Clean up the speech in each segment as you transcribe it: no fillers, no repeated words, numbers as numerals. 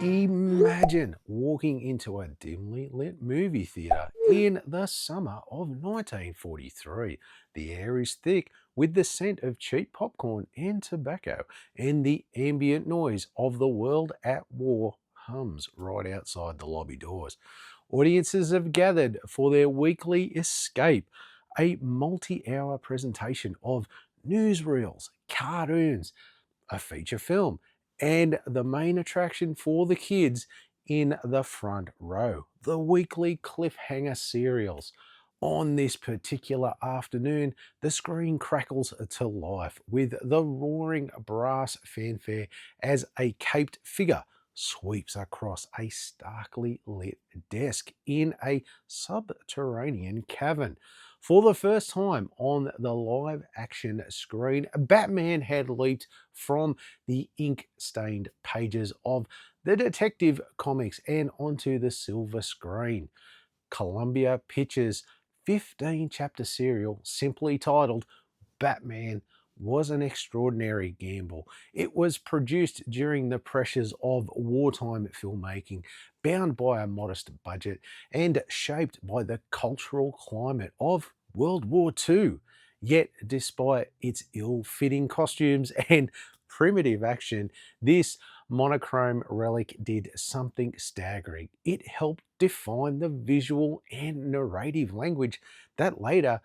Imagine walking into a dimly lit movie theatre in the summer of 1943. The air is thick with the scent of cheap popcorn and tobacco, and the ambient noise of the world at war hums right outside the lobby doors. Audiences have gathered for their weekly escape, a multi-hour presentation of newsreels, cartoons, a feature film, and the main attraction for the kids in the front row, the weekly cliffhanger serials. On this particular afternoon, the screen crackles to life with the roaring brass fanfare as a caped figure sweeps across a starkly lit desk in a subterranean cavern. For the first time on the live action screen, Batman had leaped from the ink-stained pages of the Detective Comics and onto the silver screen. Columbia Pictures' 15-chapter serial, simply titled Batman, was an extraordinary gamble. It was produced during the pressures of wartime filmmaking, bound by a modest budget, and shaped by the cultural climate of World War II. Yet, despite its ill-fitting costumes and primitive action, this monochrome relic did something staggering. It helped define the visual and narrative language that later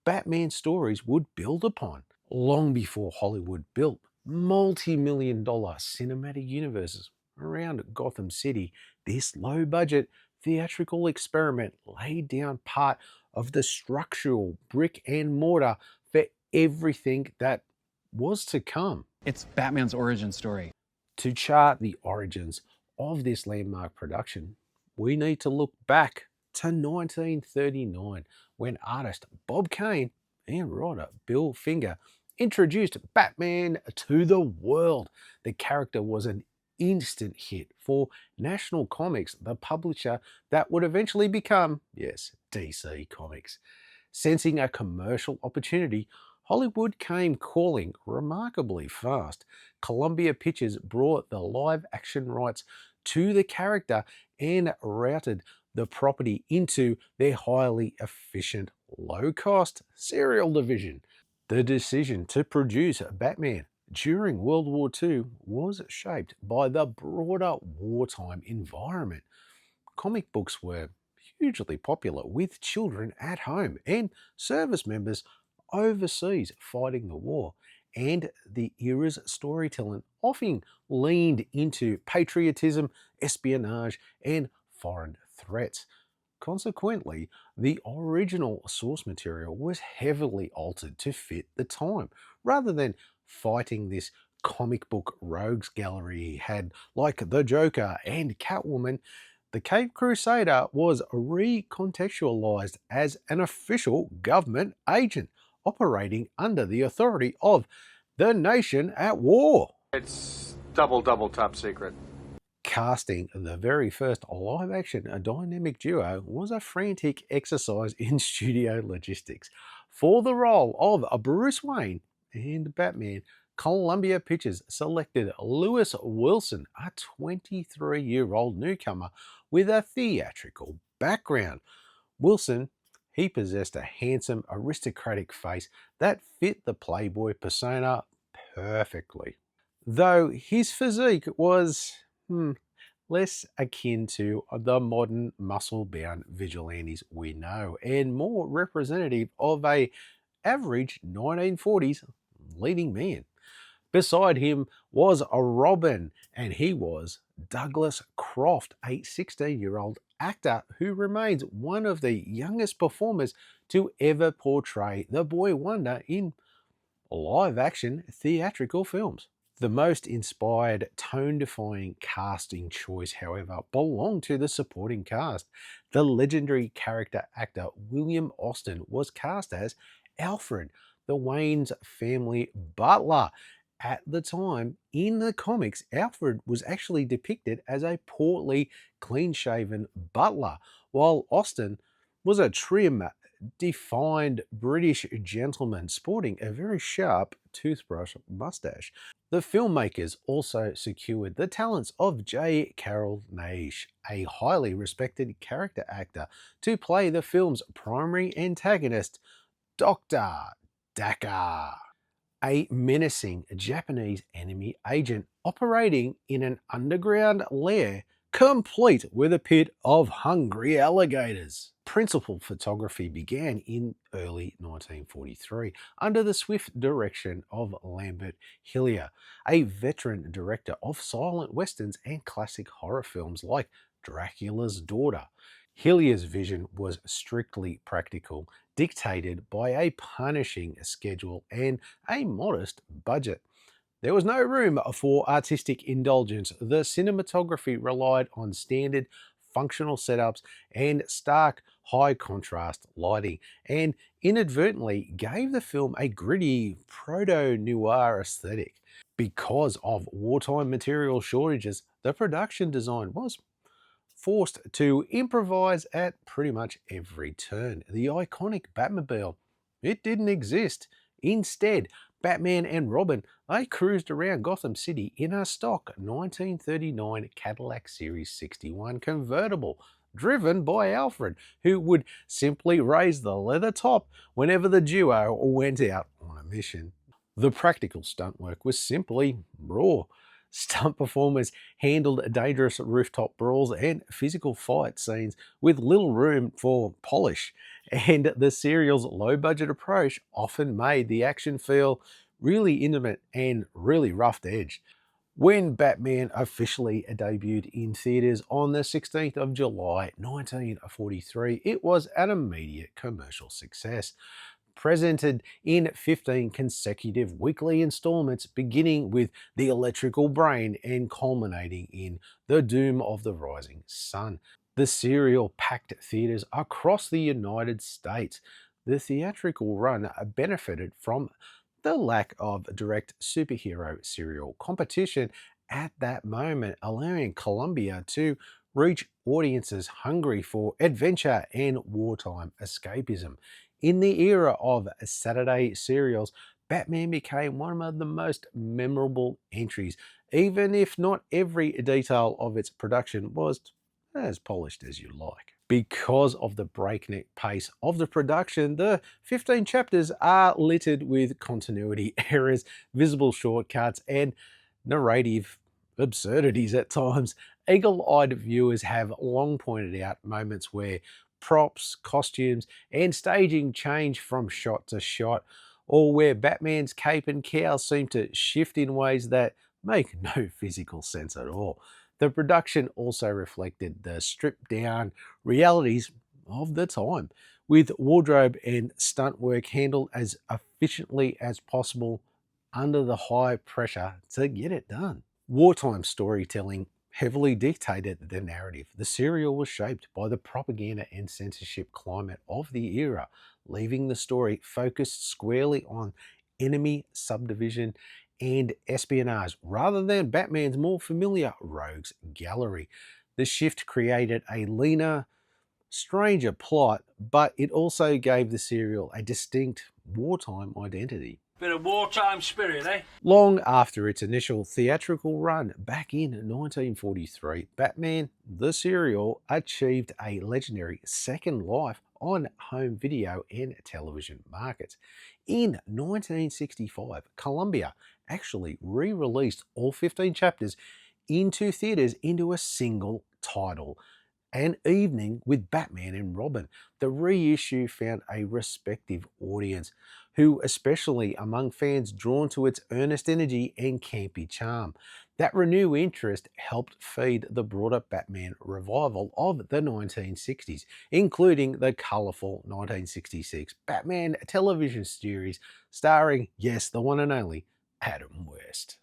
Batman stories would build upon. Long before Hollywood built multi-million-dollar cinematic universes around Gotham City, this low-budget theatrical experiment laid down part of the structural brick and mortar for everything that was to come. It's Batman's origin story. To chart the origins of this landmark production, we need to look back to 1939 when artist Bob Kane and writer Bill Finger introduced Batman to the world. The character was an instant hit for National Comics, the publisher that would eventually become, yes, DC Comics. Sensing a commercial opportunity, Hollywood came calling remarkably fast. Columbia Pictures brought the live action rights to the character and routed the property into their highly efficient, low-cost serial division. The decision to produce Batman during World War II was shaped by the broader wartime environment. Comic books were hugely popular with children at home and service members overseas fighting the war, and the era's storytelling often leaned into patriotism, espionage, and foreign threats. Consequently, the original source material was heavily altered to fit the time, rather than fighting this comic book rogues gallery had like the Joker and Catwoman. The Caped Crusader was re-contextualized as an official government agent operating under the authority of the nation at war. It's double top secret. Casting the very first live-action dynamic duo was a frantic exercise in studio logistics. For the role of Bruce Wayne and Batman, Columbia Pictures selected Lewis Wilson, a 23-year-old newcomer with a theatrical background. Wilson, he possessed a handsome, aristocratic face that fit the playboy persona perfectly, though his physique was less akin to the modern muscle-bound vigilantes we know, and more representative of a average 1940s leading man. Beside him was a Robin, and he was Douglas Croft, a 16-year-old actor who remains one of the youngest performers to ever portray the Boy Wonder in live-action theatrical films. The most inspired, tone-defying casting choice, however, belonged to the supporting cast. The legendary character actor William Austin was cast as Alfred, the Wayne's family butler. At the time, in the comics, Alfred was actually depicted as a portly, clean-shaven butler, while Austin was a trim, defined British gentleman sporting a very sharp toothbrush mustache. The filmmakers also secured the talents of Carrol Naish, a highly respected character actor, to play the film's primary antagonist, Dr. Daka, a menacing Japanese enemy agent operating in an underground lair complete with a pit of hungry alligators. Principal photography began in early 1943 under the swift direction of Lambert Hillyer, a veteran director of silent westerns and classic horror films like Dracula's Daughter. Hillyer's vision was strictly practical, dictated by a punishing schedule and a modest budget. There was no room for artistic indulgence. The cinematography relied on standard functional setups and stark high contrast lighting, and inadvertently gave the film a gritty proto-noir aesthetic. Because of wartime material shortages, the production design was forced to improvise at pretty much every turn. The iconic Batmobile, it didn't exist. Instead, Batman and Robin, they cruised around Gotham City in a stock 1939 Cadillac Series 61 convertible, driven by Alfred, who would simply raise the leather top whenever the duo went out on a mission. The practical stunt work was simply raw. Stunt performers handled dangerous rooftop brawls and physical fight scenes with little room for polish, and the serial's low-budget approach often made the action feel really intimate and really rough-edged. When Batman officially debuted in theaters on the 16th of July 1943, it was an immediate commercial success, presented in 15 consecutive weekly installments, beginning with The Electrical Brain and culminating in The Doom of the Rising Sun. The serial packed theaters across the United States. The theatrical run benefited from the lack of direct superhero serial competition at that moment, allowing Columbia to reach audiences hungry for adventure and wartime escapism. In the era of Saturday serials, Batman became one of the most memorable entries, even if not every detail of its production was as polished as you like. Because of the breakneck pace of the production, the 15 chapters are littered with continuity errors, visible shortcuts, and narrative absurdities at times. Eagle-eyed viewers have long pointed out moments where props, costumes, and staging change from shot to shot, or where Batman's cape and cowl seem to shift in ways that make no physical sense at all. The production also reflected the stripped-down realities of the time, with wardrobe and stunt work handled as efficiently as possible under the high pressure to get it done. Wartime storytelling heavily dictated the narrative. The serial was shaped by the propaganda and censorship climate of the era, leaving the story focused squarely on enemy subdivision and espionage rather than Batman's more familiar rogues gallery. The shift created a leaner, stranger plot, but it also gave the serial a distinct wartime identity. Bit of wartime spirit, eh? Long after its initial theatrical run back in 1943, Batman the serial achieved a legendary second life on home video and television markets. In 1965, Columbia actually re-released all 15 chapters into theaters into a single title, An Evening with Batman and Robin. The reissue found a respective audience, who especially among fans drawn to its earnest energy and campy charm. That renewed interest helped feed the broader Batman revival of the 1960s, including the colourful 1966 Batman television series starring, yes, the one and only, Adam West.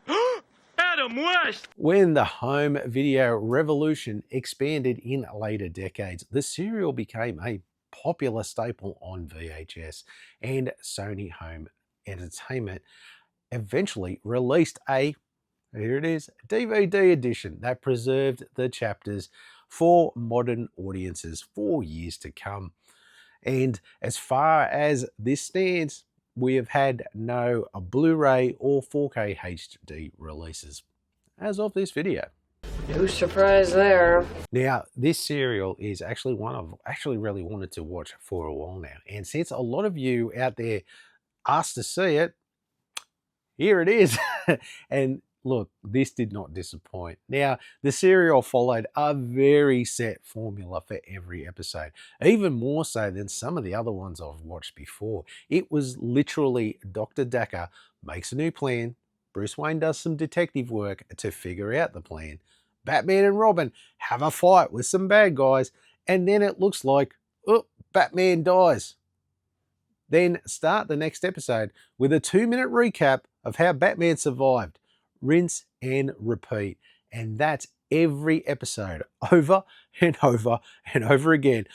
Adam West! When the home video revolution expanded in later decades, the serial became a popular staple on VHS, and Sony Home Entertainment eventually released a, here it is, DVD edition that preserved the chapters for modern audiences for years to come. And as far as this stands, we have had no Blu-ray or 4K HD releases as of this video. No surprise there. Now, this serial is actually one I've actually really wanted to watch for a while now. And since a lot of you out there asked to see it, here it is. And look, this did not disappoint. Now, the serial followed a very set formula for every episode, even more so than some of the other ones I've watched before. It was literally Dr. Daka makes a new plan, Bruce Wayne does some detective work to figure out the plan, Batman and Robin have a fight with some bad guys, and then it looks like, oh, Batman dies. Then start the next episode with a 2-minute recap of how Batman survived. Rinse and repeat. And that's every episode, over and over and over again,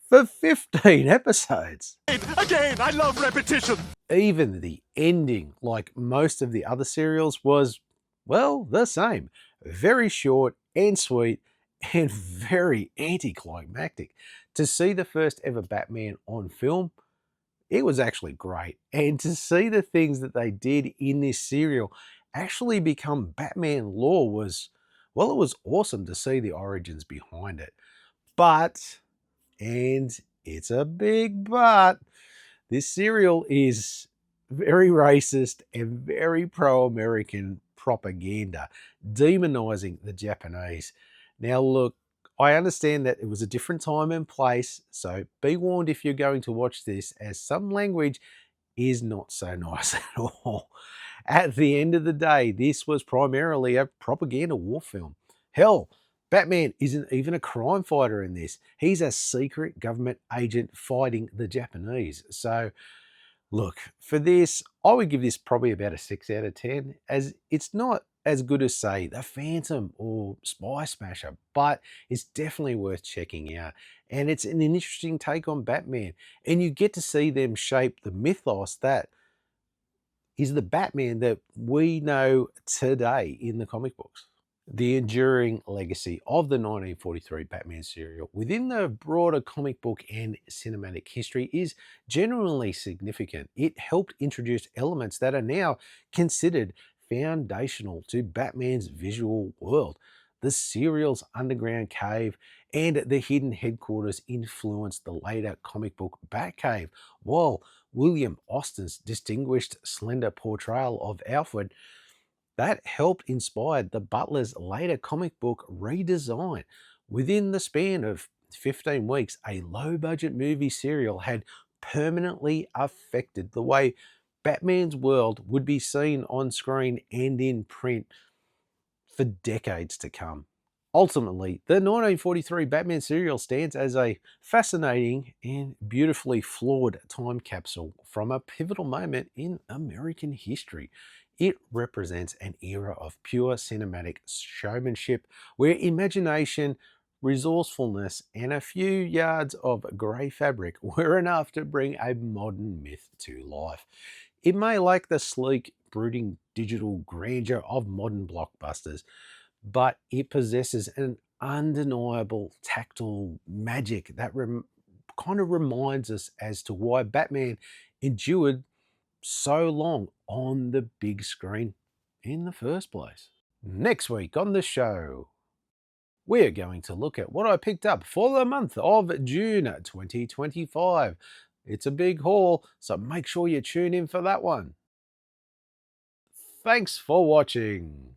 for 15 episodes. Again, I love repetition. Even the ending, like most of the other serials, was, well, the same. Very short and sweet and very anticlimactic. To see the first ever Batman on film, it was actually great. And to see the things that they did in this serial actually become Batman lore was, well, it was awesome to see the origins behind it. But, and it's a big but, this serial is very racist and very pro-American propaganda, demonizing the Japanese. Now look, I understand that it was a different time and place, so be warned if you're going to watch this, as some language is not so nice at all. At the end of the day, this was primarily a propaganda war film. Hell, Batman isn't even a crime fighter in this. He's a secret government agent fighting the Japanese. So look, for this, I would give this probably about a 6 out of 10, as it's not as good as, say, The Phantom or Spy Smasher, but it's definitely worth checking out. And it's an interesting take on Batman, and you get to see them shape the mythos that is the Batman that we know today in the comic books. The enduring legacy of the 1943 Batman serial within the broader comic book and cinematic history is genuinely significant. It helped introduce elements that are now considered foundational to Batman's visual world. The serial's underground cave and the hidden headquarters influenced the later comic book Batcave, while William Austin's distinguished slender portrayal of Alfred that helped inspire the Butler's later comic book redesign. Within the span of 15 weeks, a low-budget movie serial had permanently affected the way Batman's world would be seen on screen and in print for decades to come. Ultimately, the 1943 Batman serial stands as a fascinating and beautifully flawed time capsule from a pivotal moment in American history. It represents an era of pure cinematic showmanship where imagination, resourcefulness, and a few yards of grey fabric were enough to bring a modern myth to life. It may lack the sleek, brooding digital grandeur of modern blockbusters, but it possesses an undeniable tactile magic that kind of reminds us as to why Batman endured so long on the big screen in the first place. Next week on the show, we're going to look at what I picked up for the month of June 2025. It's a big haul, so make sure you tune in for that one. Thanks for watching.